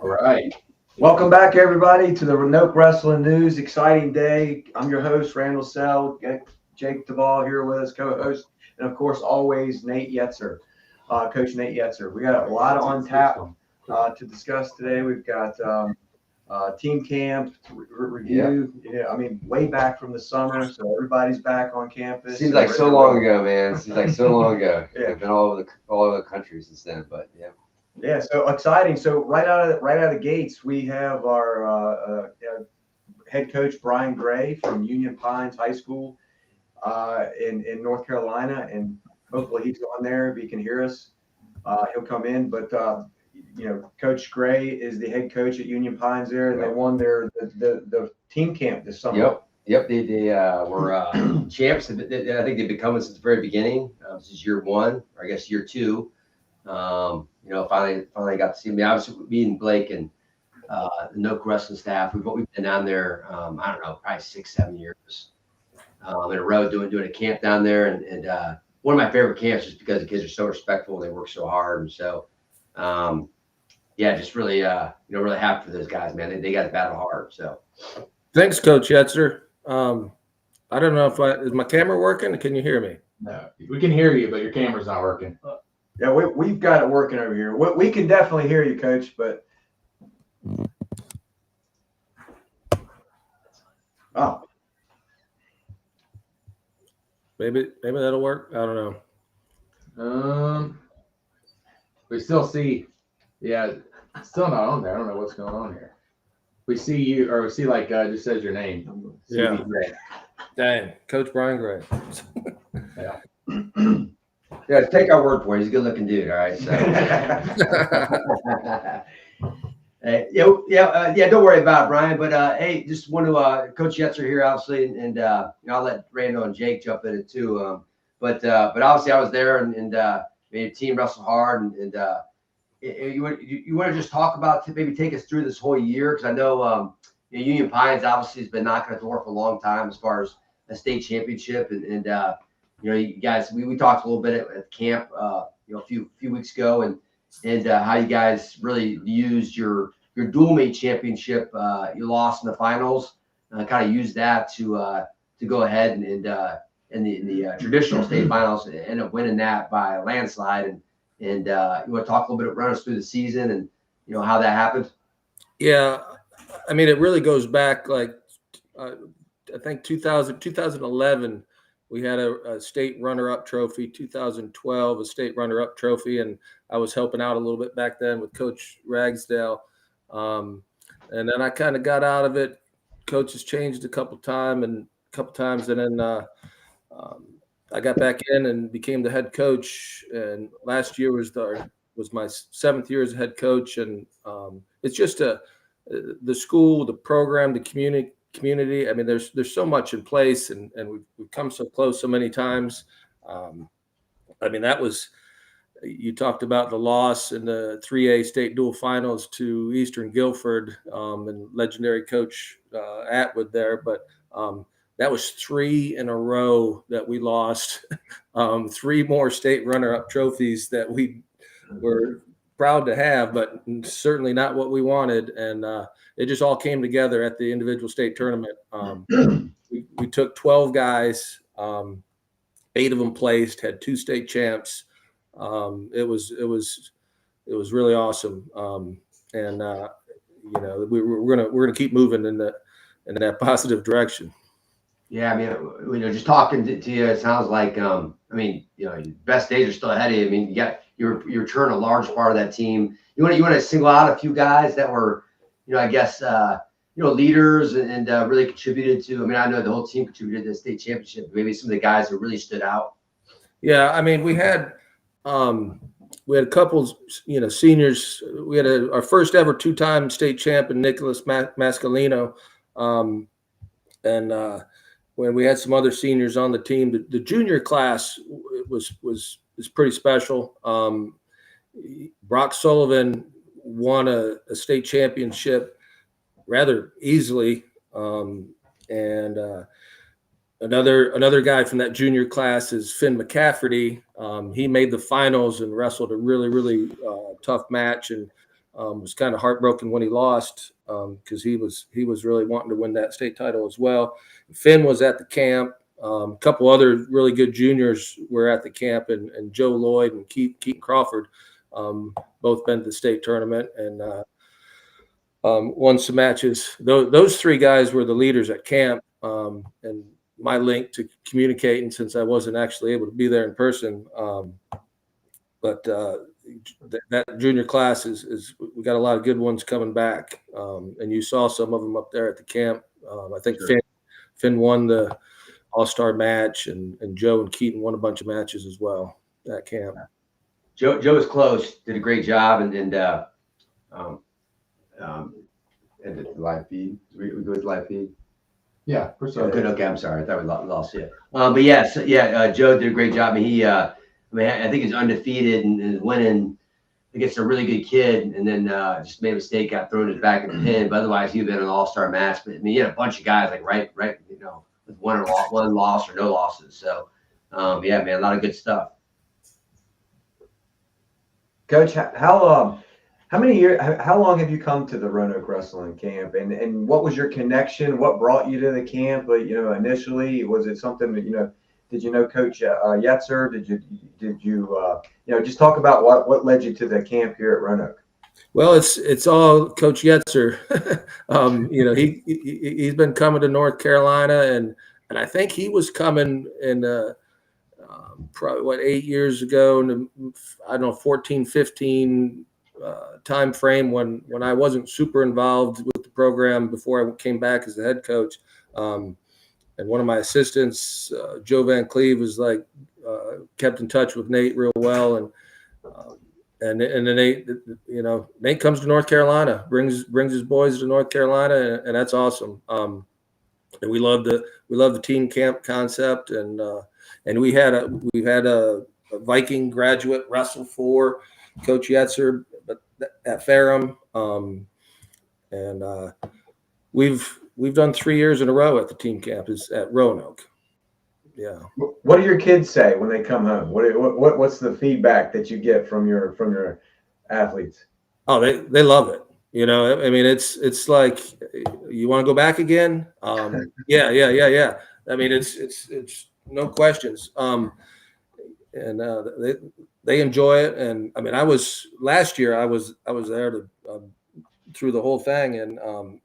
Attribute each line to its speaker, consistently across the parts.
Speaker 1: All right.
Speaker 2: Welcome back, everybody, to the Noke Wrestling News. Exciting day. I'm your host, Randall Sell. Got Jake Duvall here with us, co-host, and of course, always Nate Yetzer, Coach Nate Yetzer. We got a lot on tap to discuss today. We've got team camp review. Yeah, I mean, way back from the summer, so everybody's back on campus.
Speaker 3: Seems like so long ago, man. Seems like so long ago.
Speaker 2: Yeah.
Speaker 3: We've been all over the country since then, but yeah.
Speaker 2: Yeah, so exciting. So right out of the gates, we have our head coach Brian Gray from Union Pines High School in North Carolina, and hopefully he's on there. If he can hear us, he'll come in. But Coach Gray is the head coach at Union Pines there, and they won the team camp this summer.
Speaker 3: Yep. They were champs. I think they've been coming since the very beginning. This is year one, or I guess year two. Finally got to see me. Obviously, me and Blake and the Noke wrestling staff, we've been down there. I don't know, probably 6-7 years in a row doing a camp down there, and one of my favorite camps just because the kids are so respectful and they work so hard, and so just really really happy for those guys, man. They got to battle hard. So
Speaker 4: thanks, Coach Yetzer. I don't know is my camera working? Can you hear me?
Speaker 1: No, we can hear you, but your camera's not working.
Speaker 2: Yeah, we've got it working over here. We can definitely hear you, Coach, but
Speaker 4: maybe that'll work. I don't
Speaker 1: know. We still see, still not on there. I don't know what's going on here. We see you, or we see just says your name.
Speaker 4: Yeah. Dang, Coach Brian Gray.
Speaker 1: Yeah.
Speaker 3: Yeah, take our word for it. He's a good-looking dude. All right. So. Don't worry about it, Brian. But hey, just want to Coach Yetzer here, obviously, and I'll let Randall and Jake jump in it too. But obviously, I was there and made a team wrestle hard, and you want to just talk about maybe take us through this whole year, because I know Union Pines obviously has been knocking at the door for a long time as far as a state championship, and you guys, we talked a little bit at camp, a few weeks ago, and how you guys really used your dual meet championship. You lost in the finals, kind of used that to go ahead and in the traditional state finals, end up winning that by a landslide. And you want to talk a little bit, run us through the season and how that happened.
Speaker 4: Yeah, I mean, it really goes back like I think 2011, we had a state runner-up trophy. 2012, a state runner-up trophy, and I was helping out a little bit back then with Coach Ragsdale. And then I kind of got out of it. Coaches changed a couple times, and then I got back in and became the head coach. And last year was my 7th year as a head coach, and it's just the school, the program, the community. I mean, there's so much in place, and we've come so close so many times. I mean, you talked about the loss in the 3A state dual finals to Eastern Guilford, and legendary coach Atwood there, but that was 3 in a row that we lost. 3 more state runner-up trophies that we were proud to have, but certainly not what we wanted. And it just all came together at the individual state tournament. We took 12 guys, 8 of them placed, had 2 state champs. It was really awesome. And we're gonna keep moving in that positive direction.
Speaker 3: Yeah, I mean, just talking to you, it sounds like, I mean, your best days are still ahead of you. I mean, you're returning a large part of that team. You want to single out a few guys that were, I guess, leaders and really contributed to. I mean, I know the whole team contributed to the state championship. Maybe some of the guys that really stood out. Yeah,
Speaker 4: I mean, we had a couple, seniors. We had our first ever 2-time state champion, Nicholas Mascalino, and when we had some other seniors on the team. The junior class is pretty special. Brock Sullivan won a state championship rather easily, and another guy from that junior class is Finn McCafferty. He made the finals and wrestled a really tough match, and was kind of heartbroken when he lost, because he was really wanting to win that state title as well. Finn was at the camp. A couple other really good juniors were at the camp, and Joe Lloyd and Keaton Crawford both been to the state tournament and won some matches. Those 3 guys were the leaders at camp, and my link to communicating, since I wasn't actually able to be there in person. But that junior class is we got a lot of good ones coming back, and you saw some of them up there at the camp. I think sure. Finn won the all-star match, and Joe and Keaton won a bunch of matches as well at camp.
Speaker 3: Joe was close, did a great job, and the live feed. We go with live feed.
Speaker 1: Yeah, for sure.
Speaker 3: Oh, good. Okay, I'm sorry. I thought we lost you. But Joe did a great job, and he, I think he's undefeated and is winning against a really good kid, and then just made a mistake, got thrown in the back of the pin. But otherwise, he'd been an all-star match. But I mean, he had a bunch of guys like right, with one loss or no losses. So, man, a lot of good stuff.
Speaker 2: Coach, how many years? How long have you come to the Roanoke Wrestling Camp, and what was your connection? What brought you to the camp? Initially, was it something that Did you know Coach Yetzer? Did you just talk about what led you to the camp here at Roanoke?
Speaker 4: Well, it's all Coach Yetzer. He's been coming to North Carolina, and I think he was coming in probably 8 years ago, I don't know, 14, 15 time frame when I wasn't super involved with the program before I came back as the head coach. And one of my assistants, Joe Van Cleve, was kept in touch with Nate real well, and then Nate comes to North Carolina, brings his boys to North Carolina, and that's awesome. And we love the team camp concept, and we've had a Viking graduate wrestle for Coach Yetzer at Ferrum, and we've done 3 years in a row at the team camp is at Roanoke. Yeah.
Speaker 2: What do your kids say when they come home? What's the feedback that you get from your athletes?
Speaker 4: Oh, they love it. I mean, it's like, you want to go back again? Yeah. I mean, it's no questions. And they enjoy it. And I mean, last year I was there to through the whole thing, and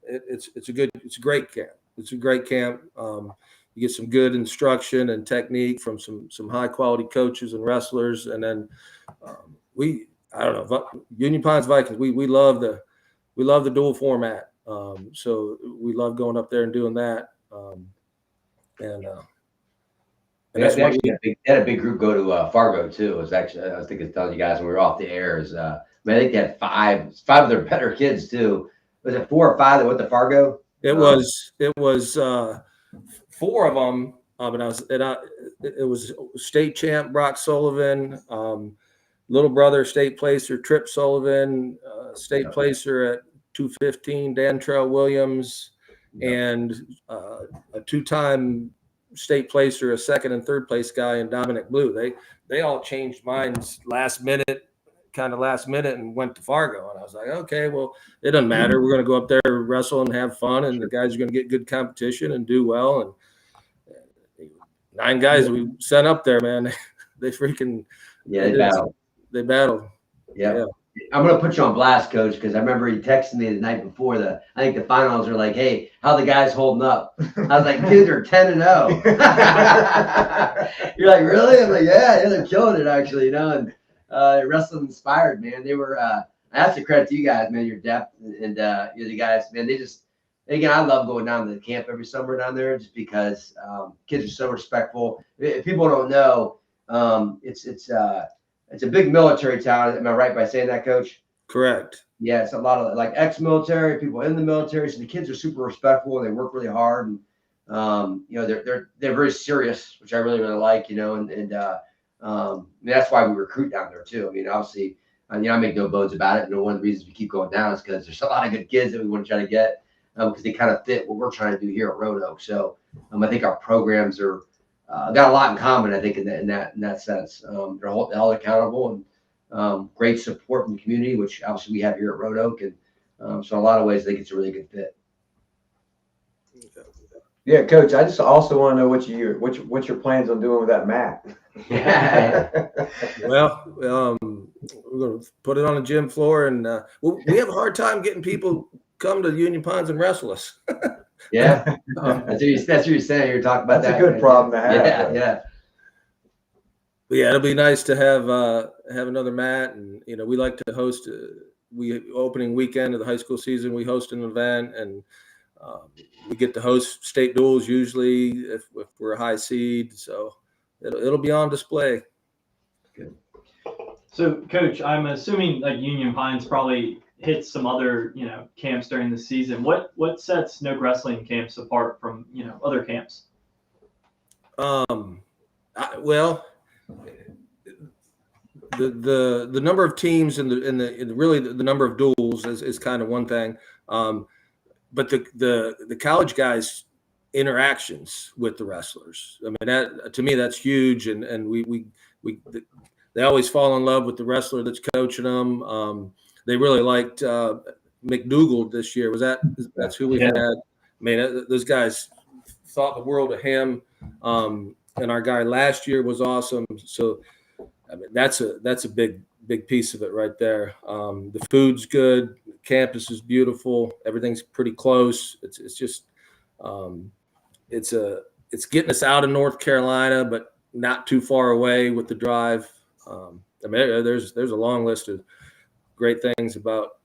Speaker 4: it's a great camp. It's a great camp. You get some good instruction and technique from some high quality coaches and wrestlers, and then I don't know, Union Pines Vikings. We love the dual format. So we love going up there and doing that. And that's
Speaker 3: they had a big group go to Fargo too. It was actually, I was thinking, telling you guys when we were off the air, I think they had five of their better kids too. Was it 4 or 5 that went to Fargo?
Speaker 4: It was 4 of them. It was state champ Brock Sullivan, little brother state placer Trip Sullivan, state placer at 215 Dantrell Williams, and a 2-time state placer, a 2nd and 3rd place guy in Dominic Blue. They all changed minds last minute, and went to Fargo. And I was like, okay, well, it doesn't matter. We're going to go up there, wrestle, and have fun, and the guys are going to get good competition and do well. And 9 guys we sent up there, man, they freaking they battled.
Speaker 3: Yeah. I'm going to put you on blast, Coach, because I remember he texted me the night before I think the finals were like, hey, how the guys holding up? I was like, dude, they're 10-0. You're like, really? I'm like, yeah, they're killing it, actually, and wrestling inspired, man. They were, I have to credit to you guys, man, your depth and you're the guys, man. Again, I love going down to the camp every summer down there just because kids are so respectful. If people don't know, it's a big military town. Am I right by saying that, Coach?
Speaker 4: Correct.
Speaker 3: Yeah, it's a lot of like ex-military people in the military. So the kids are super respectful. They work really hard, and they're very serious, which I really like. That's why we recruit down there too. I mean, obviously, I make no bones about it. One of the reasons we keep going down is because there's a lot of good kids that we want to try to get because they kind of fit what we're trying to do here at Roanoke. So I think our programs are. Got a lot in common, I think, in that sense. They're held accountable and great support from the community, which obviously we have here at Roanoke, and so in a lot of ways, I think it's a really good fit.
Speaker 2: Yeah, Coach. I just also want to know what your plans on doing with that mat.
Speaker 4: Well, we're going to put it on the gym floor, and we have a hard time getting people come to Union Pines and wrestle us.
Speaker 3: Yeah, that's what you're saying. You're talking about
Speaker 2: that's a good problem to have.
Speaker 3: Yeah.
Speaker 4: But yeah, it'll be nice to have another mat, and we like to host. Opening weekend of the high school season, we host an event, and we get to host state duels usually if we're a high seed. So it'll be on display.
Speaker 3: Good.
Speaker 5: So, Coach, I'm assuming like Union Pines probably hits some other camps during the season. What sets Noke wrestling camps apart from other camps?
Speaker 4: Well, the number of teams and really the number of duels is kind of one thing, but the college guys' interactions with the wrestlers. I mean, that to me that's huge, and they always fall in love with the wrestler that's coaching them. They really liked McDougal this year. That's who we had? I mean, those guys thought the world of him. And our guy last year was awesome. So, I mean, that's a big piece of it right there. The food's good. The campus is beautiful. Everything's pretty close. It's just it's getting us out of North Carolina, but not too far away with the drive. I mean, there's a long list of great things about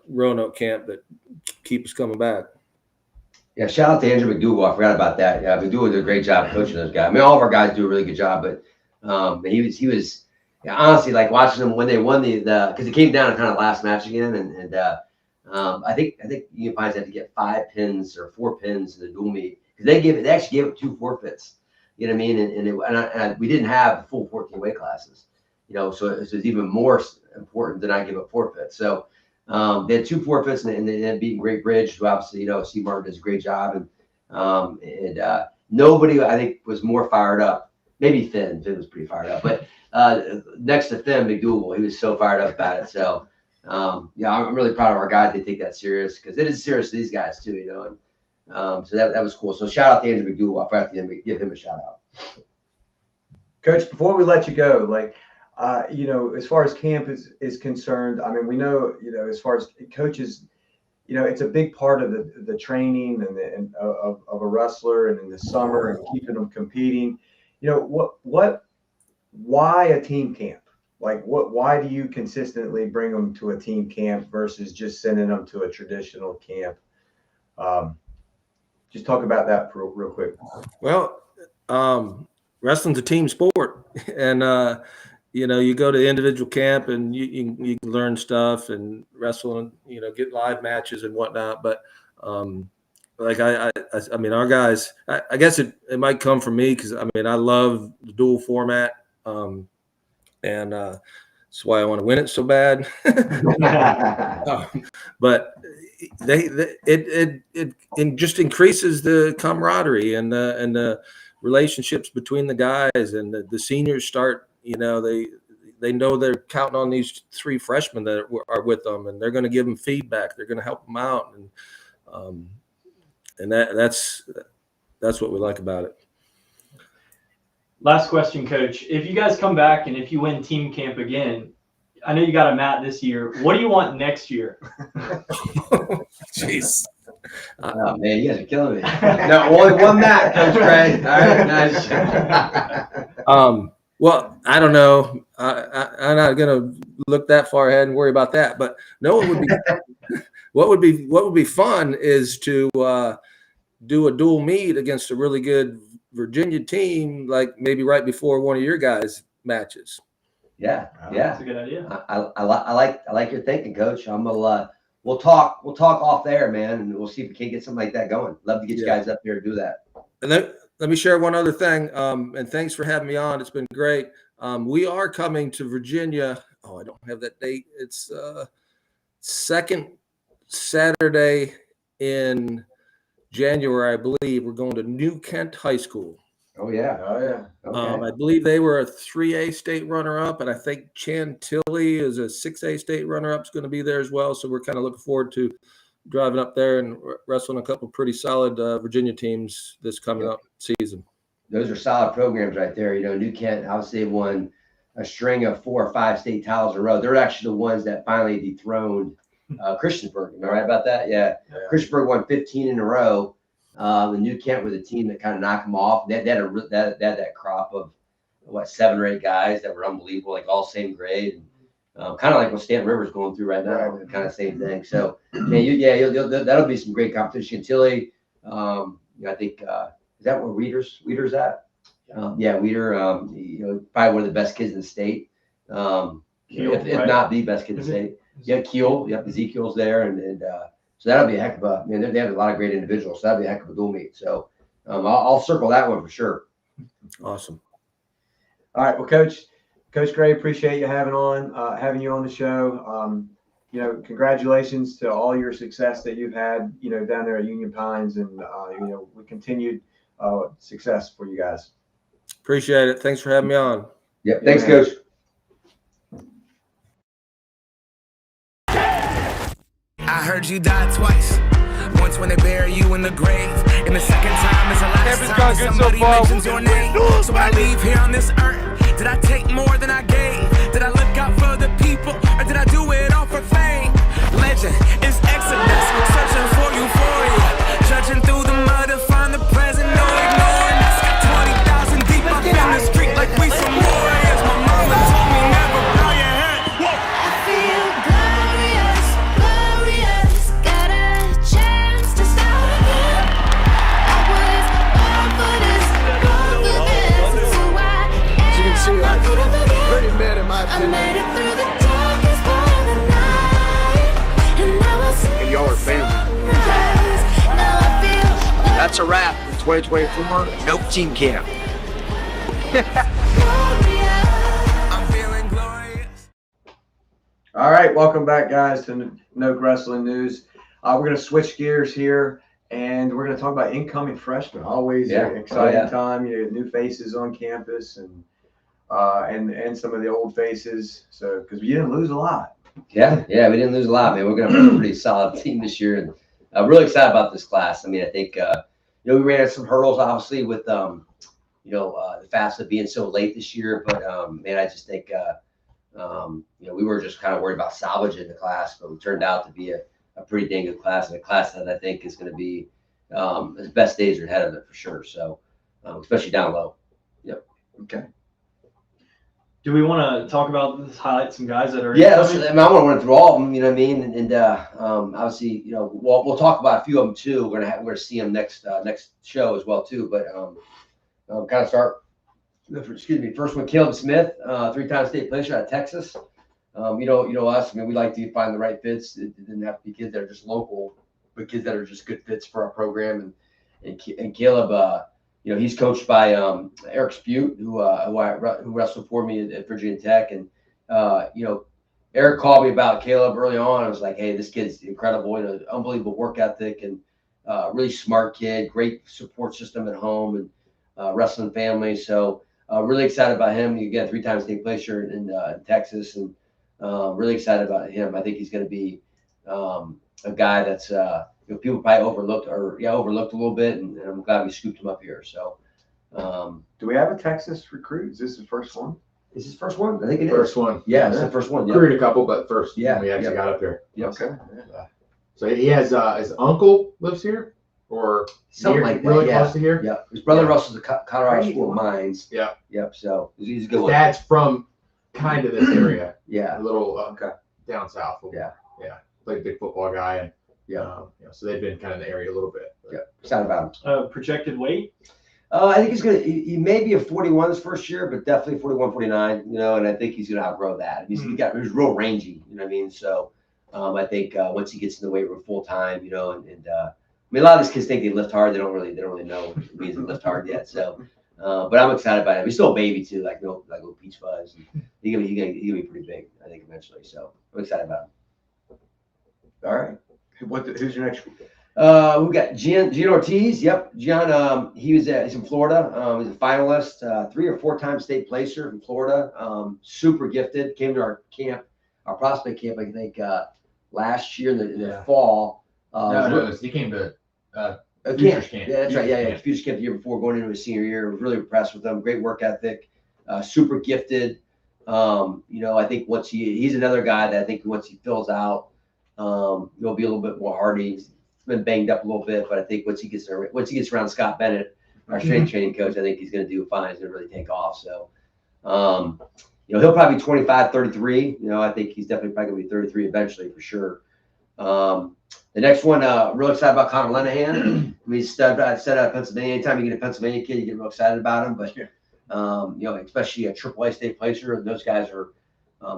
Speaker 4: Roanoke camp that keep us coming back.
Speaker 3: Yeah, shout out to Andrew McDougal. I forgot about that. Yeah, McDougal did a great job coaching those guys. I mean, all of our guys do a really good job, but he was honestly like watching them when they won the because it came down to kind of last match again, and I think Union Pines had to get 5 pins or 4 pins in the dual meet because they actually gave up 2 forfeits. You know what I mean? And we didn't have the full 14 weight classes. So it was even more important than I give up forfeits. So they had 2 forfeits and they had beaten Great Bridge, who obviously, Steve Martin does a great job. And nobody, I think, was more fired up. Maybe Finn. Finn was pretty fired up. But next to Finn, McDougal, he was so fired up about it. So, I'm really proud of our guys. They take that serious because it is serious to these guys, too, And so that was cool. So shout out to Andrew McDougal. I forgot to give him a shout out.
Speaker 2: Coach, before we let you go, as far as camp is concerned, I mean, we know, as far as coaches, you know, it's a big part of the training and of a wrestler, and in the summer and keeping them competing. You know, why a team camp? Like, why do you consistently bring them to a team camp versus just sending them to a traditional camp? Just talk about that real quick.
Speaker 4: Well, wrestling's a team sport, and you know, you go to individual camp and you can learn stuff and wrestle and, you know, get live matches and whatnot. But like I mean, our guys, I guess it might come from me because I mean I love the dual format, and that's why I want to win it so bad. But it just increases the camaraderie and the relationships between the guys, and the seniors start. You know, they know they're counting on these 3 freshmen that are with them, and they're going to give them feedback. They're going to help them out, and that's what we like about it.
Speaker 5: Last question, Coach. If you guys come back and if you win team camp again, I know you got a mat this year. What do you want next year?
Speaker 4: Jeez.
Speaker 3: Oh man, you guys are killing me. No, only one mat, Coach Craig. All right, nice.
Speaker 4: Well, I don't know. I'm not gonna look that far ahead and worry about that. But no, it would be what would be fun is to do a dual meet against a really good Virginia team, like maybe right before one of your guys' matches.
Speaker 3: Yeah.
Speaker 5: That's a good idea.
Speaker 3: I like your thinking, Coach. We'll talk off there, man, and we'll see if we can't get something like that going. Love to get you guys up here to do that.
Speaker 4: And then let me share one other thing. And thanks for having me on. It's been great. We are coming to Virginia. Oh, I don't have that date. It's second Saturday in January, I believe. We're going to New Kent High School.
Speaker 3: Oh yeah. Okay.
Speaker 4: I believe they were a 3A state runner-up, and I think Chantilly is a 6A state runner-up is going to be there as well. So we're kind of looking forward to driving up there and wrestling a couple pretty solid Virginia teams this coming up season.
Speaker 3: Those are solid programs right there. You know, New Kent obviously won a string of 4 or 5 state titles in a row. They're actually the ones that finally dethroned Christiansburg. Am I right about that? Yeah. Christiansburg won 15 in a row. The New Kent were the team that kind of knocked them off. They had that crop of 7 or 8 guys that were unbelievable, like all same grade. Kind of like what Stanton River's going through right now, kind of same thing. So, man, that'll be some great competition. Chantilly, I think, is that where Weeder's at? Weeder, probably one of the best kids in the state. If not the best kid in the state. Yeah, Keel. Yep, Ezekiel's there, and so that'll be a heck of a. They have a lot of great individuals. So that'll be a heck of a dual meet. So I'll circle that one for sure.
Speaker 4: Awesome.
Speaker 2: All right, well, Coach Gray, appreciate you having you on the show. Congratulations to all your success that you've had, down there at Union Pines, and we continued success for you guys.
Speaker 4: Appreciate it. Thanks for having me on.
Speaker 3: Yep. Thanks, Coach.
Speaker 6: I heard you die twice. Once when they bury you in the grave, and the second time is the last time somebody mentions your name. So when I leave here on this earth, did I take more than I gave? Did I look out for the people, or did I do it all for fame? Legend is exodus, searching for euphoria, judging through the mud to find the present, no ignoring us. 20,000 deep up in the street like we some warriors. My mama told me never bow your head.
Speaker 7: I feel glorious, glorious. Got a chance to start again. I was born for this, it's who I am.
Speaker 6: You can see
Speaker 7: I couldn't forget.
Speaker 6: pretty mad in my
Speaker 7: I
Speaker 6: opinion.
Speaker 7: made it through the darkest part of the night, and now I see
Speaker 6: And y'all are family.
Speaker 7: sunrise. Now I feel
Speaker 6: That's a wrap. 2024, Noke Team Camp.
Speaker 7: glorious.
Speaker 6: I'm feeling glorious.
Speaker 2: All right, welcome back, guys, to Noke Wrestling News. We're going to switch gears here, and we're going to talk about incoming freshmen. Always an exciting time. New faces on campus, and some of the old faces. So, because we didn't lose a lot.
Speaker 3: Yeah, we didn't lose a lot, man. We're going to have a pretty solid team this year, and I'm really excited about this class. I mean, I think we ran into some hurdles, obviously, with the FAFSA being so late this year. But man, I just think we were just kind of worried about salvaging the class, but we turned out to be a a pretty dang good class, and a class that I think is going to be his best days are ahead of it for sure. So, especially down low.
Speaker 2: Okay.
Speaker 5: Do we want to talk about this, highlight some guys that are
Speaker 3: Yeah,
Speaker 5: incoming?
Speaker 3: I want to run through all of them. You know what I mean? And obviously, we'll talk about a few of them too. We're gonna see them next show as well too. But kind of start. Excuse me. First one, Caleb Smith, 3-time state placer out of Texas. You know us. I mean, we like to find the right fits. It didn't have to be kids that are just local, but kids that are just good fits for our program. And Caleb, he's coached by Eric Spute, who wrestled for me at Virginia Tech. And Eric called me about Caleb early on. I was like, hey, this kid's incredible. Unbelievable work ethic and really smart kid. Great support system at home and wrestling family. So really excited about him. Again, 3-time state placer in Texas, and really excited about him. I think he's going to be a guy that's people probably overlooked a little bit, and I'm glad we scooped him up here. So,
Speaker 2: Do we have a Texas recruit? Is this his first one?
Speaker 3: is his first one? I think it is.
Speaker 1: First one.
Speaker 3: Yeah, it's the first one. Yeah.
Speaker 1: Recruited a couple, but first
Speaker 3: Yeah,
Speaker 1: we actually
Speaker 3: yeah.
Speaker 1: got up here.
Speaker 3: Yep.
Speaker 2: Okay.
Speaker 1: So he has his uncle lives here, or
Speaker 3: Something
Speaker 1: near,
Speaker 3: like that.
Speaker 1: really
Speaker 3: Yeah.
Speaker 1: close to here.
Speaker 3: Yeah. His brother
Speaker 1: Yeah.
Speaker 3: wrestles at Colorado
Speaker 2: Great.
Speaker 3: School of Mines.
Speaker 1: Yeah.
Speaker 3: Yep. So he's a good
Speaker 1: His
Speaker 3: one.
Speaker 1: dad's from kind of this area,
Speaker 3: Yeah.
Speaker 1: a little
Speaker 2: Okay.
Speaker 1: down south.
Speaker 3: Yeah.
Speaker 1: Like a big football guy, and
Speaker 3: Yeah.
Speaker 1: so they've been kind of in the area a little bit. But
Speaker 3: Yeah. Excited about him.
Speaker 5: Projected weight?
Speaker 3: I think he's gonna. He may be a 41 his first year, but definitely 41, 49. And I think he's gonna outgrow that. He's real rangy. You know what I mean? So I think once he gets in the weight room full time, and I mean, a lot of these kids think they lift hard. They don't really know what it means to lift hard yet. So, but I'm excited about him. He's still a baby too, like little peach fuzz. He's gonna be pretty big, I think, eventually. So I'm excited about him.
Speaker 2: All right. Who's your next?
Speaker 3: We got Gian Ortiz. Yep, Gian. He's in Florida. He's a finalist, 3 or 4-time state placer in Florida. Super gifted. Came to our camp, our prospect camp, I think, last year in the fall.
Speaker 1: no, he came to
Speaker 3: Futures
Speaker 1: camp.
Speaker 3: Yeah, that's right.
Speaker 1: Futures
Speaker 3: Yeah.
Speaker 1: camp.
Speaker 3: Futures camp the year before, going into his senior year. Really impressed with him. Great work ethic. Super gifted. I think once he's another guy that I think once he fills out, he'll be a little bit more hardy. He's been banged up a little bit, but I think once he gets around Scott Bennett, our strength training coach, I think he's going to do fine. He's going to really take off. So, he'll probably be 25, 33. I think he's definitely probably going to be 33 eventually for sure. The next one, real excited about Connor Lenahan. I mean, he's set out of Pennsylvania. Anytime you get a Pennsylvania kid, you get real excited about him. But especially a AAA state placer, those guys are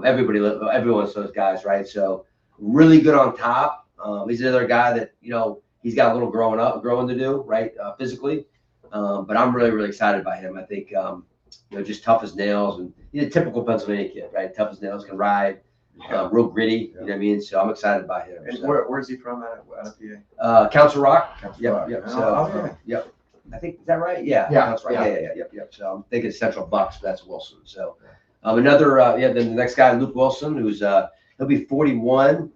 Speaker 3: everyone's those guys, right? So really good on top. He's another guy that he's got a little growing to do, right, physically. But I'm really, really excited by him. I think just tough as nails, and he's a typical Pennsylvania kid, right? Tough as nails, can ride. Real gritty, you know what I mean? So I'm excited about him.
Speaker 2: And
Speaker 3: So,
Speaker 2: where's he from out of PA?
Speaker 3: Council Rock.
Speaker 2: Council Rock.
Speaker 3: Yep.
Speaker 2: Oh,
Speaker 3: So,
Speaker 2: okay.
Speaker 3: yep. I think, is that right? Yeah.
Speaker 1: Yeah,
Speaker 3: Council Rock.
Speaker 1: yeah.
Speaker 3: Yep. So I'm thinking Central Bucks, but that's Wilson. So then the next guy, Luke Wilson, who's he'll be 41,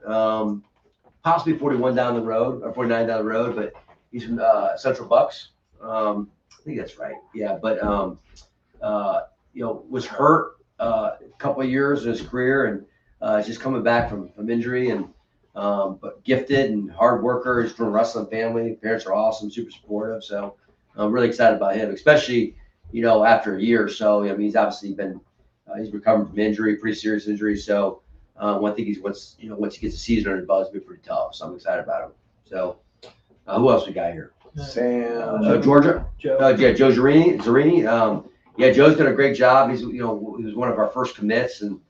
Speaker 3: possibly 41 down the road, or 49 down the road, but he's from Central Bucks. I think that's right. Yeah, but was hurt a couple of years in his career, and just coming back from injury, and but gifted and hard worker. He's from a wrestling family. Parents are awesome, super supportive. So I'm really excited about him, especially after a year or so. I mean, he's obviously been he's recovering from injury, pretty serious injury. So I think once he gets the season under his belt, it's been pretty tough. So I'm excited about him. So who else we got here?
Speaker 2: Sam.
Speaker 3: Georgia.
Speaker 5: Joe.
Speaker 3: Joe Zarini. Joe's done a great job. He was one of our first commits, and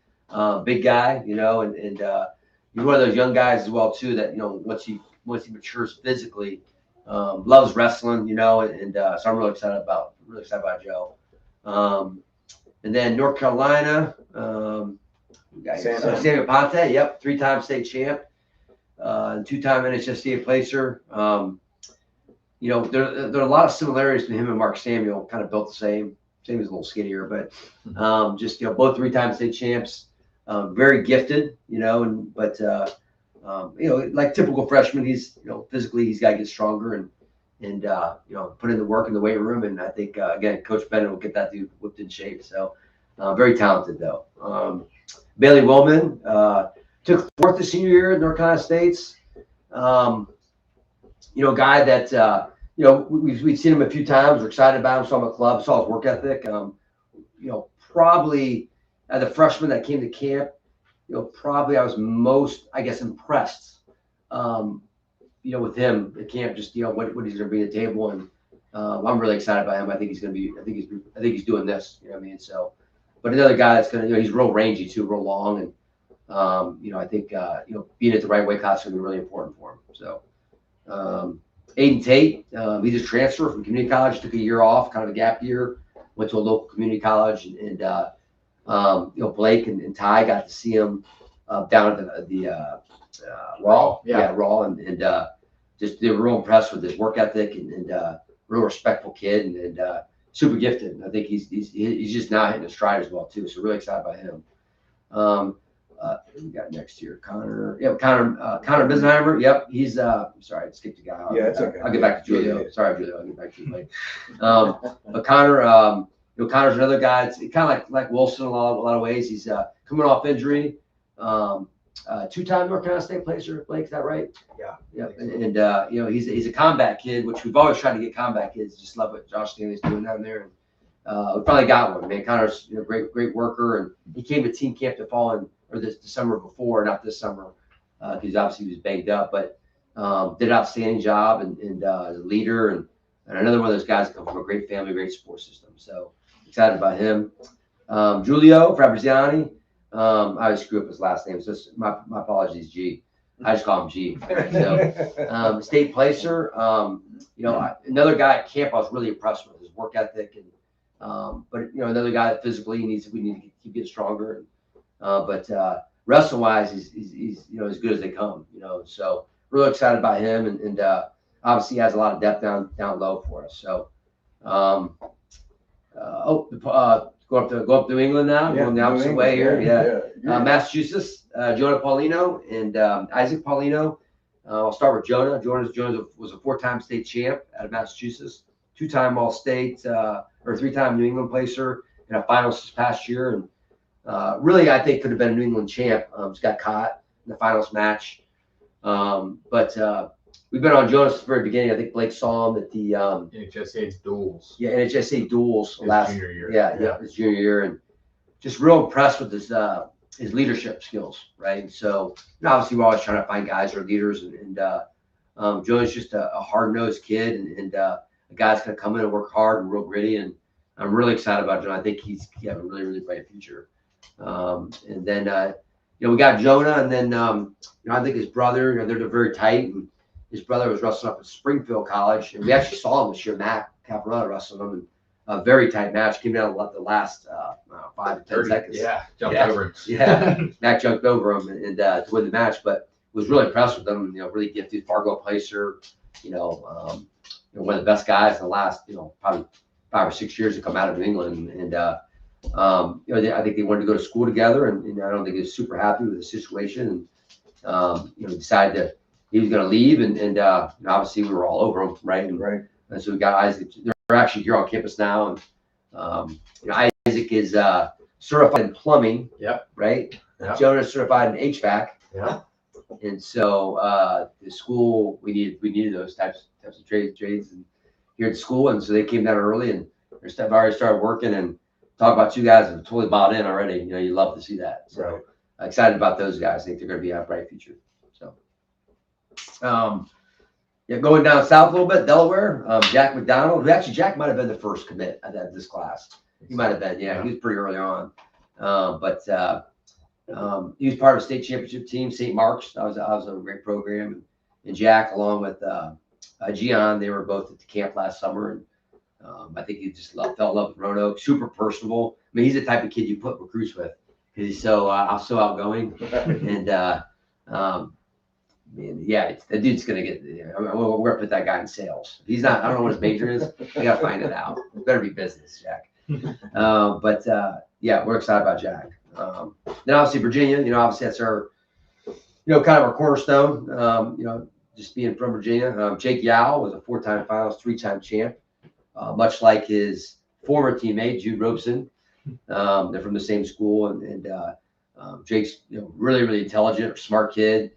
Speaker 3: big guy, and he's one of those young guys as well too that once he matures physically, loves wrestling, and so I'm really excited about Joe. And then North Carolina, Samuel Ponte, yep, 3-time state champ, 2-time NHSCA placer. There are a lot of similarities between him and Mark Samuel, kind of built the same. Samuel's a little skinnier, but just both 3-time state champs. Very gifted, but like typical freshman, he's physically he's got to get stronger and put in the work in the weight room. And I think again, Coach Bennett will get that dude whipped in shape. So very talented though. Bailey Willman took 4th the senior year at North Carolina State's. A guy that, we've seen him a few times. We're excited about him. Saw him at club, saw his work ethic. Probably as a freshman that came to camp, probably I was most, I guess, impressed, with him at camp, just, what he's going to bring to the table. And I'm really excited about him. I think he's going to be, I think he's doing this, you know what I mean? So, but another guy that's going to, he's real rangy too, real long. And, I think, being at the right weight class is going to be really important for him. So, Aiden Tate, he just transferred from community college, took a year off, kind of a gap year, went to a local community college, and Blake and Ty got to see him down at the Raw, Raw, and just they were real impressed with his work ethic and real respectful kid and super gifted. And I think he's just now hitting his stride as well too. So really excited by him. We got next year, Connor. Yeah, Connor Bisenheimer. Yep, he's sorry, I skipped a guy.
Speaker 2: Yeah, it's okay.
Speaker 3: I'll get back to Julio.
Speaker 2: Yeah.
Speaker 3: Sorry, Julio. I'll get back to you later. But Connor, Connor's another guy. It's kind of like Wilson in a lot of ways. He's coming off injury. Two-time North Carolina State placer. Blake, is that right?
Speaker 2: Yeah.
Speaker 3: Yeah. And he's a combat kid, which we've always tried to get combat kids. Just love what Josh Stanley's doing down there. And we finally got one. Man, Connor's great worker, and he came to team camp the summer before, not this summer, because obviously he was banged up, but did an outstanding job and as a leader and another one of those guys that come from a great family, great support system. So excited about him. Giulio Fabriziani. I always screw up his last name, so my apologies, G. I just call him G. So state placer. Another guy at camp I was really impressed with his work ethic, and but another guy that physically we need to keep getting stronger. But wrestle wise, he's as good as they come. So really excited about him, and obviously has a lot of depth down low for us. So go up to New England now, going the opposite way here. Yeah. Massachusetts, Jonah Paulino and Isaac Paulino. I'll start with Jonah. Jonah was a 4-time state champ out of Massachusetts, 2-time All-State, or 3-time New England placer, and a finalist this past year. And really, I think could have been a New England champ. Just got caught in the finals match. But we've been on Jonah since the very beginning. I think Blake saw him at the
Speaker 1: NHSA duels.
Speaker 3: Yeah, NHSA duels
Speaker 1: His junior year.
Speaker 3: Yeah, his junior year, and just real impressed with his leadership skills, right? So obviously we're always trying to find guys who are leaders, and Jonah's just a hard-nosed kid, and a guy that's going to come in and work hard and real gritty, and I'm really excited about Jonah. I think he has a really, really bright future. And then we got Jonah, and then I think his brother, they're very tight, and his brother was wrestling up at Springfield College, and we actually saw him this year. Matt Caparella wrestling him in a very tight match. Came down the last 5 to 10 seconds.
Speaker 1: Jumped over him.
Speaker 3: Yeah, Matt jumped over him and to win the match, but was really impressed with him. Really gifted, Fargo placer. One of the best guys in the last probably 5 or 6 years to come out of New England, and I think they wanted to go to school together, and I don't think he was super happy with the situation, and decided that he was going to leave, and obviously we were all over him, right? And so we got Isaac. They're actually here on campus now, and Isaac is certified in plumbing.
Speaker 1: Yep.
Speaker 3: Right.
Speaker 1: Yep.
Speaker 3: Jonah's certified in HVAC.
Speaker 1: Yeah.
Speaker 3: And so the school we needed those types of trades and here at the school, and so they came down early, and they've already started working, and talk about 2 guys that have totally bought in already. You love to see that. So excited about those guys. I think they're going to be a bright future. So going down south a little bit, Delaware, Jack McDonald, who actually Jack might have been the first commit at this class. He might have been, he was pretty early on. But he was part of a state championship team, St. Mark's. That was a great program. And Jack, along with Gian, they were both at the camp last summer. And I think he just fell in love with Roanoke. Super personable. I mean, he's the type of kid you put recruits with because he's so outgoing. And the dude's gonna get. We're gonna put that guy in sales. If he's not, I don't know what his major is. We gotta find it out. It better be business, Jack. But we're excited about Jack. Then obviously Virginia. Obviously that's our, kind of our cornerstone. Just being from Virginia. Jake Yao was a 4-time finalist, 3-time champ. Much like his former teammate Jude Robeson. They're from the same school, and Jake's really, really intelligent, smart kid.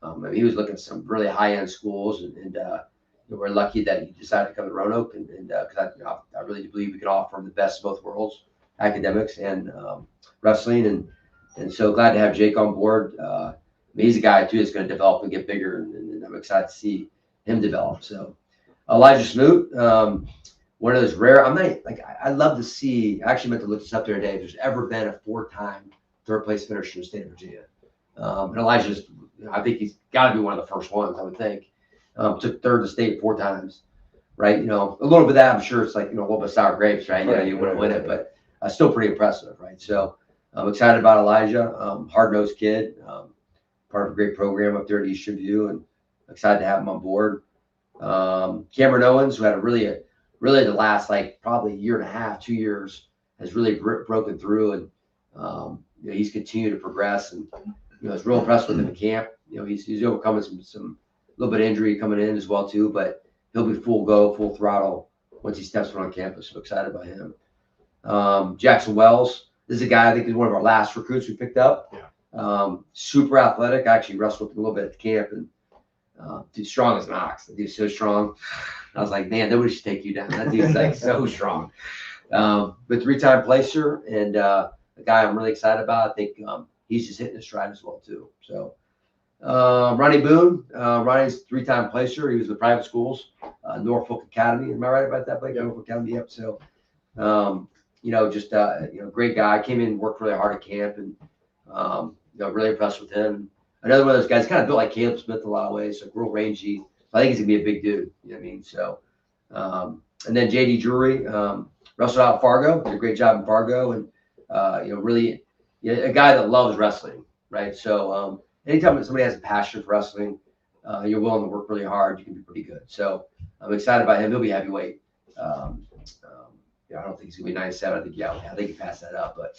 Speaker 3: I mean, he was looking at some really high-end schools, and we're lucky that he decided to come to Roanoke, and because I really believe we can offer him the best of both worlds, academics and wrestling, and so glad to have Jake on board. He's a guy too that's going to develop and get bigger, and I'm excited to see him develop. So Elijah Smoot, one of those rare. I'd love to see. I actually meant to look this up the other day. If there's ever been a 4-time third place finisher in the state of Virginia, and Elijah's, I think he's got to be one of the first ones. I would think. Took third to state 4 times, right? A little bit of that. I'm sure it's like a little bit of sour grapes, right? You wouldn't win it, but still pretty impressive, right? So I'm excited about Elijah. Hard-nosed kid, part of a great program up there at Eastern View, and excited to have him on board. Cameron Owens, who had really the last probably year and a half, 2 years, has really broken through, and he's continued to progress, and I was real impressed with him in camp. He's overcoming some little bit of injury coming in as well too, but he'll be full throttle once he steps on campus. So excited about him. Jackson Wells, this is a guy I think is one of our last recruits we picked up.
Speaker 2: Yeah.
Speaker 3: Super athletic. I actually wrestled with him a little bit at the camp, and dude's strong as an ox. The dude's so strong. I was like, man, nobody should take you down. That dude's so strong. But 3-time placer, and a guy I'm really excited about. I think he's just hitting his stride as well too. So. Ronnie Boone, Ronnie's 3-time placer. He was the private schools, Norfolk Academy. Am I right about that, Blake? Yeah. Norfolk Academy. Yep. So, great guy. Came in and worked really hard at camp, and really impressed with him. Another one of those guys, kind of built like Caleb Smith in a lot of ways, so real rangy. I think he's gonna be a big dude. You know what I mean? So, and then JD Drury, wrestled out in Fargo. Did a great job in Fargo, and really a guy that loves wrestling, right? So. Anytime somebody has a passion for wrestling, you're willing to work really hard, you can be pretty good. So I'm excited about him. He'll be heavyweight. I don't think he's gonna be 97. I think he passed that up, but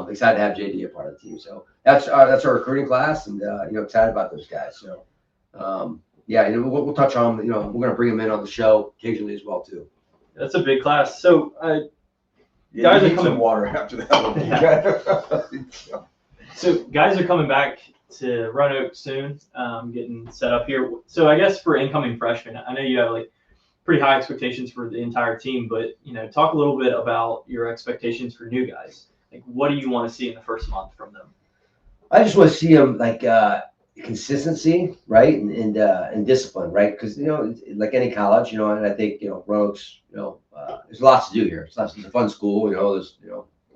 Speaker 3: excited to have JD a part of the team. So that's our recruiting class, and excited about those guys. So we'll touch on. We're gonna bring him in on the show occasionally as well too.
Speaker 5: That's a big class. So
Speaker 2: guys are coming water after that.
Speaker 5: Yeah. So guys are coming back to Roanoke soon, getting set up here. So I guess for incoming freshmen, I know you have pretty high expectations for the entire team, but talk a little bit about your expectations for new guys. What do you want to see in the first month from them?
Speaker 3: I just want to see them consistency, right, and discipline, right? Because like any college, and I think Roanoke's, there's lots to do here. It's a fun school, there's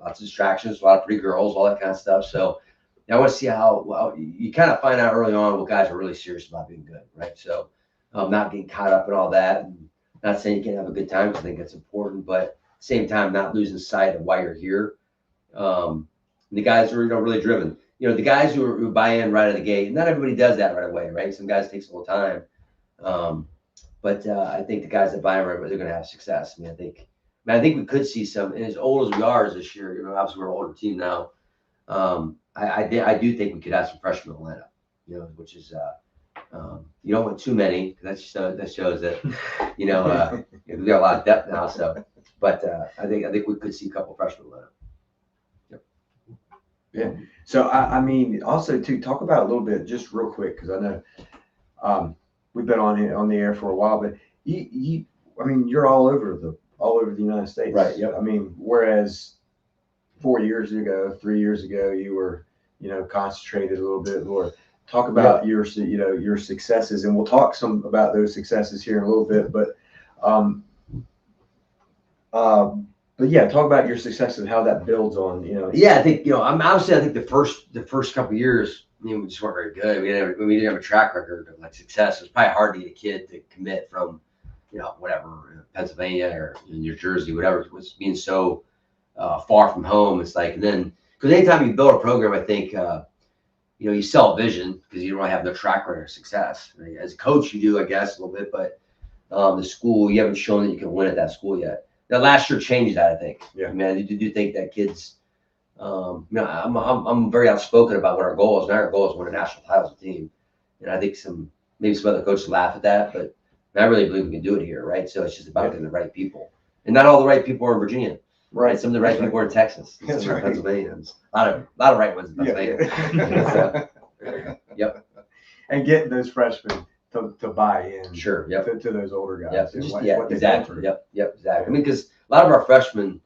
Speaker 3: lots of distractions, a lot of pretty girls, all that kind of stuff. So. I want to see how you kind of find out early on what guys are really serious about being good, right? So not getting caught up in all that, and not saying you can't have a good time, because I think that's important, but at the same time, not losing sight of why you're here. The guys are really driven. The guys who buy in right out of the gate, not everybody does that right away, right? Some guys takes a little time, but I think the guys that buy in right away, they're going to have success. I think we could see some, and as old as we are this year, obviously we're an older team now. I do think we could have some freshmen in the lineup, which is you don't want too many, because that shows that we got a lot of depth now. So, but I think we could see a couple freshmen in the lineup. Yep.
Speaker 2: Yeah. So also to talk about a little bit, just real quick, because I know we've been on the air for a while, but you're all over the United States,
Speaker 3: right? Yep.
Speaker 2: Whereas 4 years ago, 3 years ago, you were, concentrated a little bit more. Talk about your successes, and we'll talk some about those successes here in a little bit. But talk about your success and how that builds on,
Speaker 3: Yeah, I think obviously I think the first couple of years, we just weren't very good. We didn't have a track record of success. It's probably hard to get a kid to commit from, whatever, Pennsylvania or New Jersey, whatever, was being so. Far from home. It's and then because anytime you build a program, I think you sell vision, because you don't really have no track record of success. Right? As a coach, you do, I guess, a little bit, but the school, you haven't shown that you can win at that school yet. Now, last year changed that, I think. Yeah, I do think that kids. I'm very outspoken about what our goal is. And our goal is to win a national title as a team, and I think maybe some other coaches laugh at that, but I really believe we can do it here, right? So it's just about getting the right people, and not all the right people are in Virginia. Right, some of the right people are in Texas, some are in Pennsylvania. A lot of right ones in Pennsylvania.
Speaker 2: Yeah.
Speaker 3: Yep.
Speaker 2: and getting those freshmen to buy in
Speaker 3: Sure. Yep.
Speaker 2: to those older guys.
Speaker 3: Yep.
Speaker 2: and
Speaker 3: Just,
Speaker 2: what
Speaker 3: yeah.
Speaker 2: they've been
Speaker 3: Exactly.
Speaker 2: through.
Speaker 3: Yep. Exactly. I mean, because a lot of our freshmen,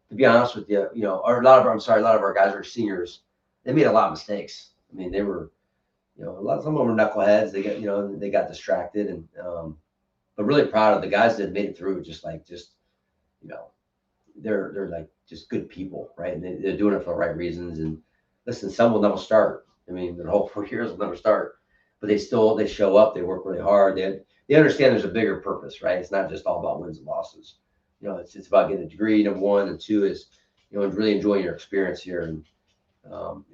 Speaker 3: to be honest with you, or a lot of our guys are seniors. They made a lot of mistakes. I mean, they were, some of them were knuckleheads. They got, they got distracted, and but really proud of the guys that made it through. They're like just good people, right? And they're doing it for the right reasons. And listen, some will never start. I mean, their whole 4 years will never start, but they show up. They work really hard. They understand there's a bigger purpose, right? It's not just all about wins and losses. It's about getting a degree, number one, and two is, really enjoying your experience here and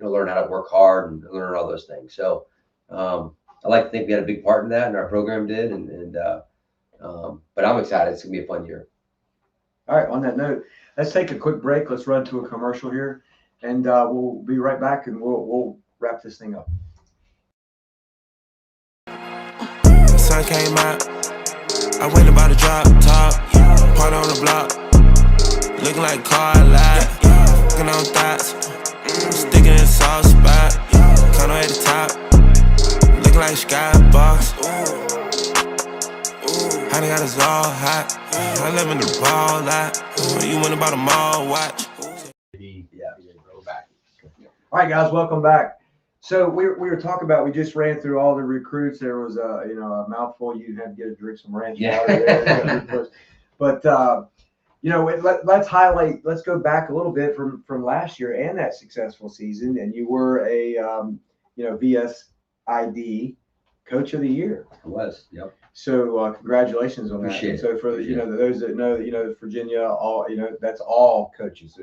Speaker 3: learn how to work hard and learn all those things. So I like to think we had a big part in that, and our program did. But I'm excited. It's gonna be a fun year.
Speaker 2: All right. On that note, let's take a quick break. Let's run to a commercial here, and we'll be right back, and we'll wrap this thing up.
Speaker 6: Sun came out, I went about to drop top, part on the block, looking like car life, looking on thoughts, sticking in a soft spot, condo at the top, looking like skybox. I done got us all hot, I live in the ball lot, you went about a mall watch.
Speaker 2: All right, guys, welcome back. So we were talking about, we just ran through all the recruits. There was a mouthful. You had to drink some ranch water there. But let's go back a little bit from last year and that successful season. And you were a VSID Coach of the Year.
Speaker 3: I was. Yep.
Speaker 2: So congratulations on that.
Speaker 3: Appreciate
Speaker 2: And so for
Speaker 3: Appreciate
Speaker 2: those that know, Virginia, all that's all coaches.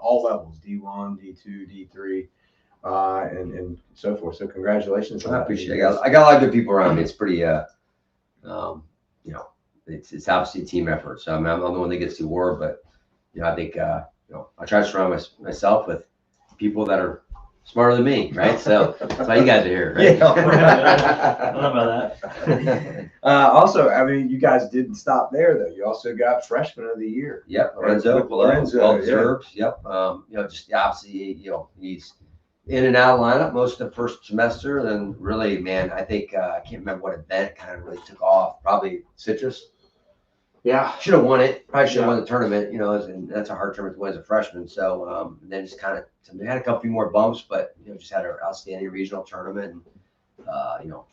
Speaker 2: All levels, D1, D2, D3. And so forth. So congratulations.
Speaker 3: I appreciate it. I got a lot of good people around me. It's pretty, it's obviously a team effort. So I'm the one that gets the award, but I think, I try to surround myself with people that are smarter than me, right? So that's why you guys are here, right?
Speaker 5: I don't know about that.
Speaker 2: Also, I mean, you guys didn't stop there though. You also got Freshman of the Year.
Speaker 3: Yep. Lorenzo, well deserved. Yep. Obviously, he's in and out of lineup most of the first semester. Then really, man, I think I can't remember what event kind of really took off. Probably Citrus.
Speaker 1: Yeah.
Speaker 3: Should have won it. Probably should have won the tournament. And that's a hard tournament to win as a freshman. So then just kind of we had a couple more bumps, but just had our outstanding regional tournament. And,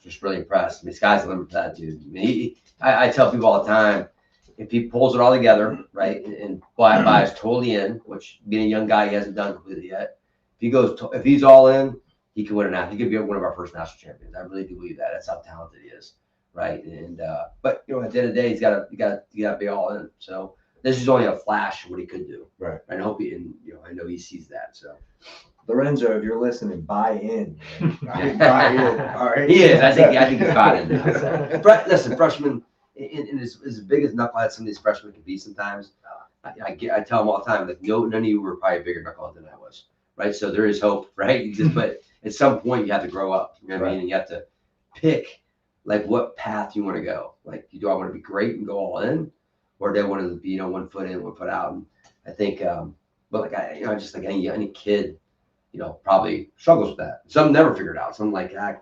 Speaker 3: just really impressed. I mean, sky's the limit for that dude. I mean, I tell people all the time, if he pulls it all together, right, and buys totally in, which being a young guy, he hasn't done completely yet. If he's all in, he could win an national. He could be one of our first national champions. I really do believe that. That's how talented he is, right? And but at the end of the day, you got to be all in. So this is only a flash of what he could do,
Speaker 2: right?
Speaker 3: And I hope I know he sees that. So
Speaker 2: Lorenzo, if you're listening, buy in. Buy in. All right.
Speaker 3: He is. I think he's bought in now. So. Listen, freshmen, and as big as knuckleheads some of these freshmen can be sometimes, I tell them all the time, like none of you were probably a bigger knucklehead than I was. Right. So there is hope, right? But at some point you have to grow up. You know what I mean? And you have to pick like what path you want to go. Like, do I want to be great and go all in, or do I want to be, 1 foot in, 1 foot out? And I think, but like just like any kid, probably struggles with that. Some never figure it out. Some like, I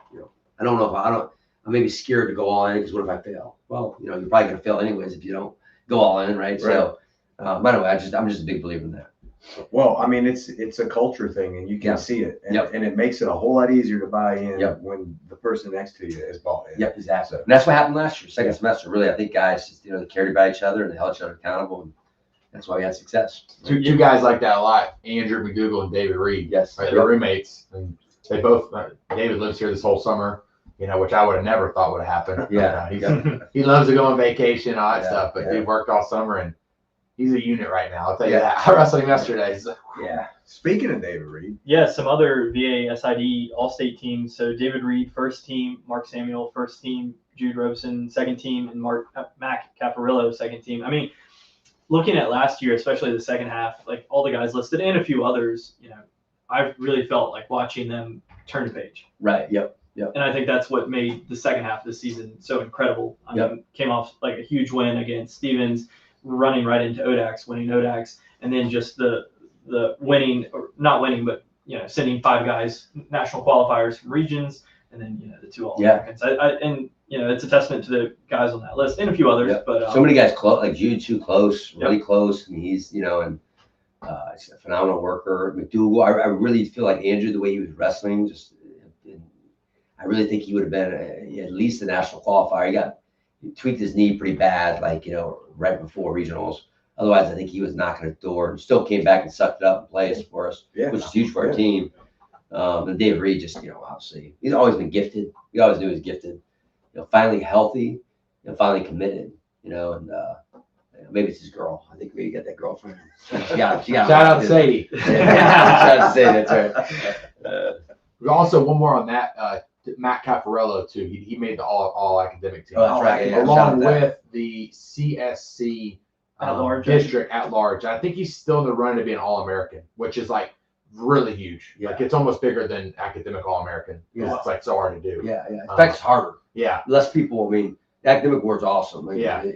Speaker 3: don't know if I'm maybe scared to go all in because what if I fail? Well, you're probably gonna fail anyways if you don't go all in, right? So, by the way, I'm just a big believer in that.
Speaker 2: Well, I mean, it's a culture thing, and you can see it, and it makes it a whole lot easier to buy in when the person next to you is bought in.
Speaker 3: Yep, exactly. And that's what happened last year, second semester. Really, I think guys just they cared about each other and they held each other accountable, and that's why we had success.
Speaker 1: Two guys like that a lot: Andrew McDougal and David Reed.
Speaker 3: Yes,
Speaker 1: right, they're roommates, and they both. David lives here this whole summer, which I would have never thought would have happened.
Speaker 3: Yeah,
Speaker 1: he loves to go on vacation, all that stuff, but he worked all summer and. He's a unit right now. I'll tell you that. I wrestled him yesterday. So.
Speaker 2: Yeah. Speaking of David Reed.
Speaker 5: Yeah, some other VA SID all-state teams. So David Reed, first team. Mark Samuel, first team. Jude Robeson, second team. And Mac Caparillo, second team. I mean, looking at last year, especially the second half, like all the guys listed and a few others, I really felt like watching them turn the page.
Speaker 3: Right. Yep.
Speaker 5: And I think that's what made the second half of the season so incredible. I mean, came off like a huge win against Stevens, running right into ODAX, winning ODAX, and then just the winning, or not winning, but sending 5 guys national qualifiers from regions, and then the 2 All-Americans. And it's a testament to the guys on that list and a few others.
Speaker 3: Yep.
Speaker 5: But
Speaker 3: so many guys close, like Jude, too close, really
Speaker 5: Yep.
Speaker 3: close, and he's he's a phenomenal worker. McDougal, I really feel like Andrew, the way he was wrestling, I really think he would have been at least a national qualifier. He tweaked his knee pretty bad, right before regionals. Otherwise, I think he was knocking at the door and still came back and sucked it up and played for us, which is huge for our team. And David Reed just, obviously, he's always been gifted. We always knew he was gifted. Finally healthy, finally committed, and maybe it's his girl. I think we got that girlfriend. She got
Speaker 1: Shout out to Sadie.
Speaker 3: Shout out to Sadie, that's right.
Speaker 1: Also, one more on that. Matt Cafarello too. He made the all academic team.
Speaker 3: Oh, that's right. Yeah,
Speaker 1: along with the CSC
Speaker 5: At large.
Speaker 1: district at large. I think he's still in the run to be an All-American, which is really huge.
Speaker 3: Yeah.
Speaker 1: It's almost bigger than academic All-American.
Speaker 3: Yeah.
Speaker 1: It's so hard to do.
Speaker 3: Yeah. In fact, it's harder.
Speaker 1: Yeah.
Speaker 3: Less people. I mean, the academic award's awesome.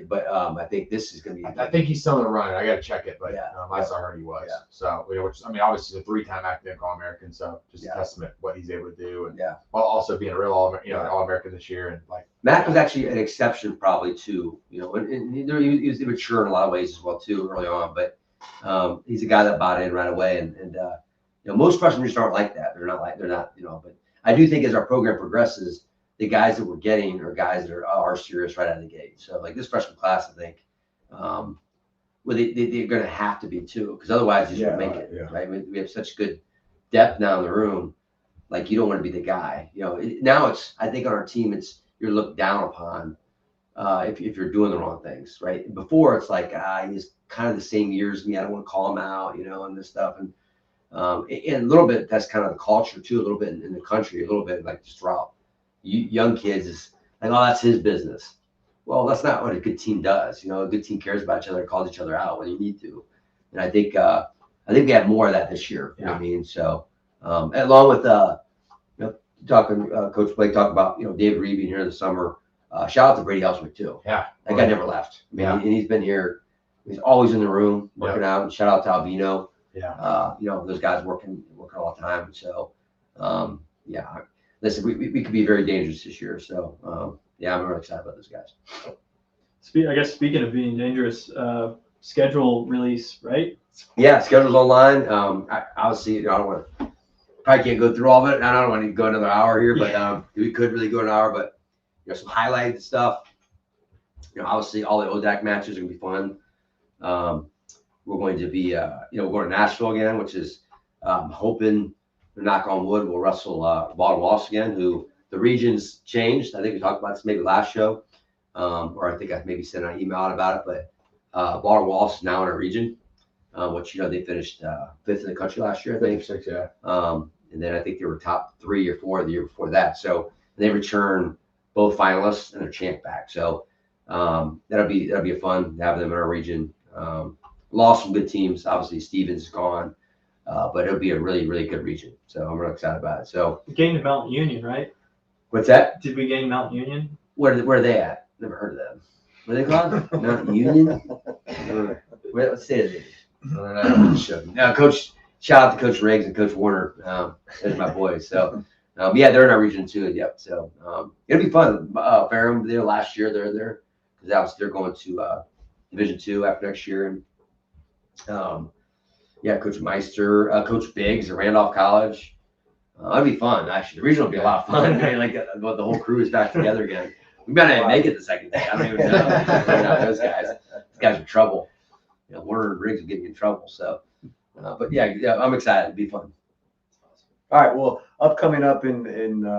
Speaker 3: But I think this is going to be.
Speaker 1: I think he's still in the run. I got to check it, but
Speaker 3: Yeah.
Speaker 1: last I heard he was.
Speaker 3: Yeah.
Speaker 1: So, which obviously he's a 3-time academic All-American. So just
Speaker 3: Yeah.
Speaker 1: a testament what he's able to do, and
Speaker 3: Yeah.
Speaker 1: while also being a real All-American this year, and
Speaker 3: Matt was actually an exception, probably too. And he was immature in a lot of ways as well too early on. But he's a guy that bought in right away, and most freshmen just aren't like that. They're not. But I do think as our program progresses, the guys that we're getting are guys that are serious right out of the gate. So this freshman class, I think, they're going to have to be too, because otherwise you just won't make it.
Speaker 2: Yeah.
Speaker 3: Right? We have such good depth now in the room. You don't want to be the guy. Now I think on our team, you're looked down upon if you're doing the wrong things, right? Before it's he's kind of the same years as me. I don't want to call him out, and this stuff. And a little bit, that's kind of the culture too, a little bit in the country, a little bit just throughout young kids is oh, that's his business. Well, that's not what a good team does. A good team cares about each other, calls each other out when you need to. And I think we have more of that this year. You know what I mean? So along with talking Coach Blake talked about David Reed being here in the summer. Shout out to Brady Elswick too.
Speaker 1: Yeah.
Speaker 3: That guy never left. And he's been here. He's always in the room working out. And shout out to Albino.
Speaker 1: Yeah.
Speaker 3: Those guys working all the time. So listen, we could be very dangerous this year. So I'm really excited about those guys.
Speaker 5: I guess speaking of being dangerous, schedule release, right?
Speaker 3: Yeah, schedule's online. Obviously, I don't want to. Probably can't go through all of it. I don't want to go another hour here, but we could really go an hour. But some highlighted stuff. Obviously, all the ODAC matches are gonna be fun. We're going to be, we're going to Nashville again, which is hoping, knock on wood, we'll wrestle Baltimore again, who the region's changed. I think we talked about this maybe last show, or I think I maybe sent an email out about it. But Baltimore is now in our region, which they finished 5th in the country last year, I think.
Speaker 1: 6, yeah.
Speaker 3: And then I think they were top 3 or 4 the year before that. So they return both finalists and their champ back. So that'll be a fun to have them in our region. Lost some good teams. Obviously, Stevens is gone, but it'll be a really, really good region. So I'm really excited about it. So
Speaker 5: We gained Mountain Union, right?
Speaker 3: what's that?
Speaker 5: Did we gain Mountain Union?
Speaker 3: Where are they at? Never heard of them. What are they called? Mountain Union? What state is it? Coach. Shout out to Coach Riggs and Coach Warner. Those are my boys. So they're in our region too. Yep. So it'll be fun. Ferrum there last year. They're there because they're going to Division II after next year. And Coach Meister, Coach Biggs at Randolph College. That'd be fun. Actually, the regional will be a lot of fun. The whole crew is back together again. We might not even make it the second day. I don't even know. Those guys are in trouble. Warner and Riggs will get you in trouble. So, I'm excited. It'd be fun.
Speaker 2: All right. Well, upcoming up in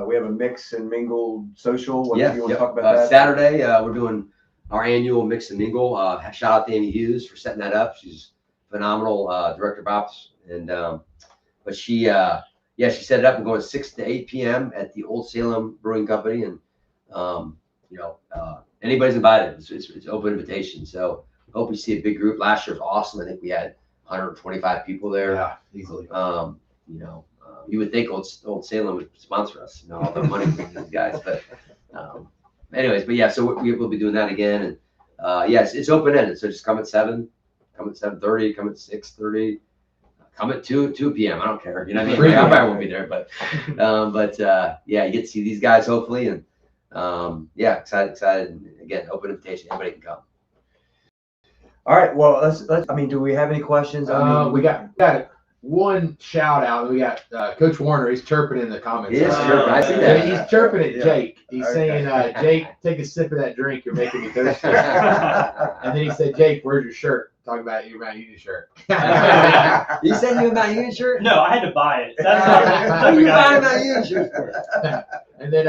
Speaker 2: we have a mix and mingle social. What do you want to talk about that?
Speaker 3: Saturday, we're doing our annual mix and mingle. Shout out to Amy Hughes for setting that up. She's phenomenal director of ops, and but she set it up. We're going 6 to 8 p.m. at the Old Salem Brewing Company, and anybody's invited. It's open invitation. So hope we see a big group. Last year was awesome. I think we had 125 people there.
Speaker 1: Yeah, easily.
Speaker 3: You would think Old Salem would sponsor us, all the money from these guys. But so we'll be doing that again. And it's open ended. So just come at 7, come at 7:30, come at 6:30, come at 2 p.m. I don't care. You know what I mean?
Speaker 1: Free
Speaker 3: Like, I
Speaker 1: game.
Speaker 3: probably won't be there, but yeah, you get to see these guys hopefully, and yeah, excited. And again, open invitation. Anybody can come.
Speaker 2: All right. Well, let's. I mean, do we have any questions? I mean,
Speaker 1: We got one shout out. We got Coach Warner. He's chirping in the comments.
Speaker 3: He is chirping. I see that.
Speaker 1: He's chirping at
Speaker 2: Yeah.
Speaker 1: Jake. He's
Speaker 2: Okay.
Speaker 1: saying, Jake, take a sip of that drink. You're making me thirsty. And then he said, Jake, where's your shirt? Talking about your Mount Union shirt.
Speaker 3: You said you a Mount Union shirt?
Speaker 5: No, I had to buy it. That's not
Speaker 3: What are you buying a Mount Union shirt for?
Speaker 1: And then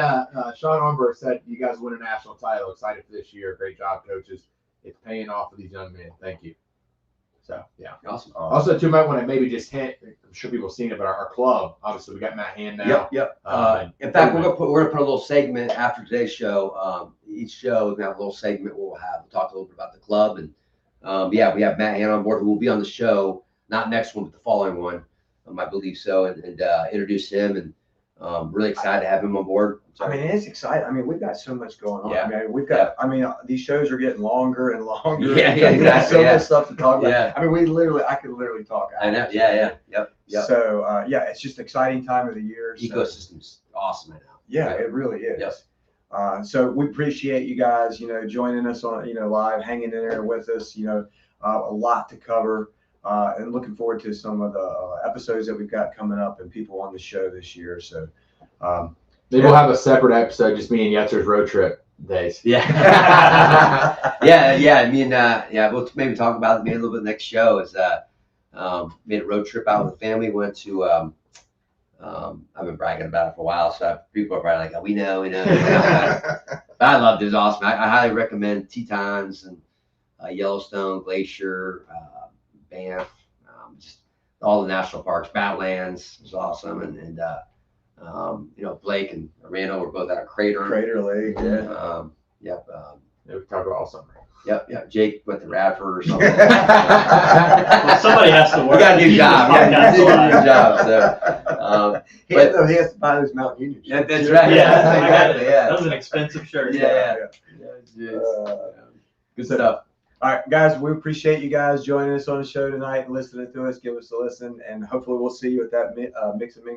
Speaker 1: Sean Armber said, you guys win a national title. Excited for this year. Great job, coaches. It's paying off for these young men. Thank you. So, yeah.
Speaker 3: Awesome.
Speaker 1: Also, too, might want to maybe just hint, I'm sure people have seen it, but our club, obviously, we got Matt Hand now.
Speaker 3: Yep.
Speaker 1: In
Speaker 3: fact, we're gonna put a little segment after today's show. Each show is gonna have a little segment we'll talk a little bit about the club, and yeah, we have Matt Hand on board who will be on the show, not next one, but the following one, I believe so, and introduce him, and really excited to have him on board.
Speaker 2: I mean, it's exciting. I mean, we've got so much going on.
Speaker 3: Yeah.
Speaker 2: I mean, we've got. I mean, these shows are getting longer and longer.
Speaker 3: Yeah,
Speaker 2: We've got
Speaker 3: exactly,
Speaker 2: so
Speaker 3: yeah.
Speaker 2: much stuff to talk about.
Speaker 3: Yeah.
Speaker 2: I mean, I could literally talk.
Speaker 3: I know. Yeah. Yep.
Speaker 2: So yeah, it's just an exciting time of the year. So,
Speaker 3: Ecosystem's awesome right now.
Speaker 2: yeah, it really is.
Speaker 3: Yep.
Speaker 2: So we appreciate you guys, joining us on, live, hanging in there with us. A lot to cover, and looking forward to some of the episodes that we've got coming up and people on the show this year. So.
Speaker 1: Maybe we'll have a separate episode, just me and Yetzer's road trip days.
Speaker 3: Yeah. yeah. I mean, we'll maybe talk about it maybe a little bit next show. Is made a road trip out with the family. Went to I've been bragging about it for a while, so people are probably like, oh, we know. But I loved it. It was awesome. I highly recommend Tetons and Yellowstone, Glacier, Banff, just all the national parks. Badlands was awesome, and Blake and Randall were both at a Crater
Speaker 2: Lake. Yeah.
Speaker 3: Yep.
Speaker 1: We can talk about all summer.
Speaker 3: Yep. Jake went to Radford or something.
Speaker 5: Well, somebody has to work.
Speaker 3: We got a new job.
Speaker 5: Yeah,
Speaker 3: We got a new job. So,
Speaker 2: He has to buy this Mount Union.
Speaker 3: yeah, that's right.
Speaker 5: Yeah, I got
Speaker 3: exactly.
Speaker 5: it.
Speaker 3: Yeah.
Speaker 5: That was an expensive shirt.
Speaker 3: Yeah.
Speaker 2: Uh,
Speaker 3: Good stuff.
Speaker 2: All right, guys, we appreciate you guys joining us on the show tonight and listening to us. Give us a listen, and hopefully we'll see you at that Mix and Mingle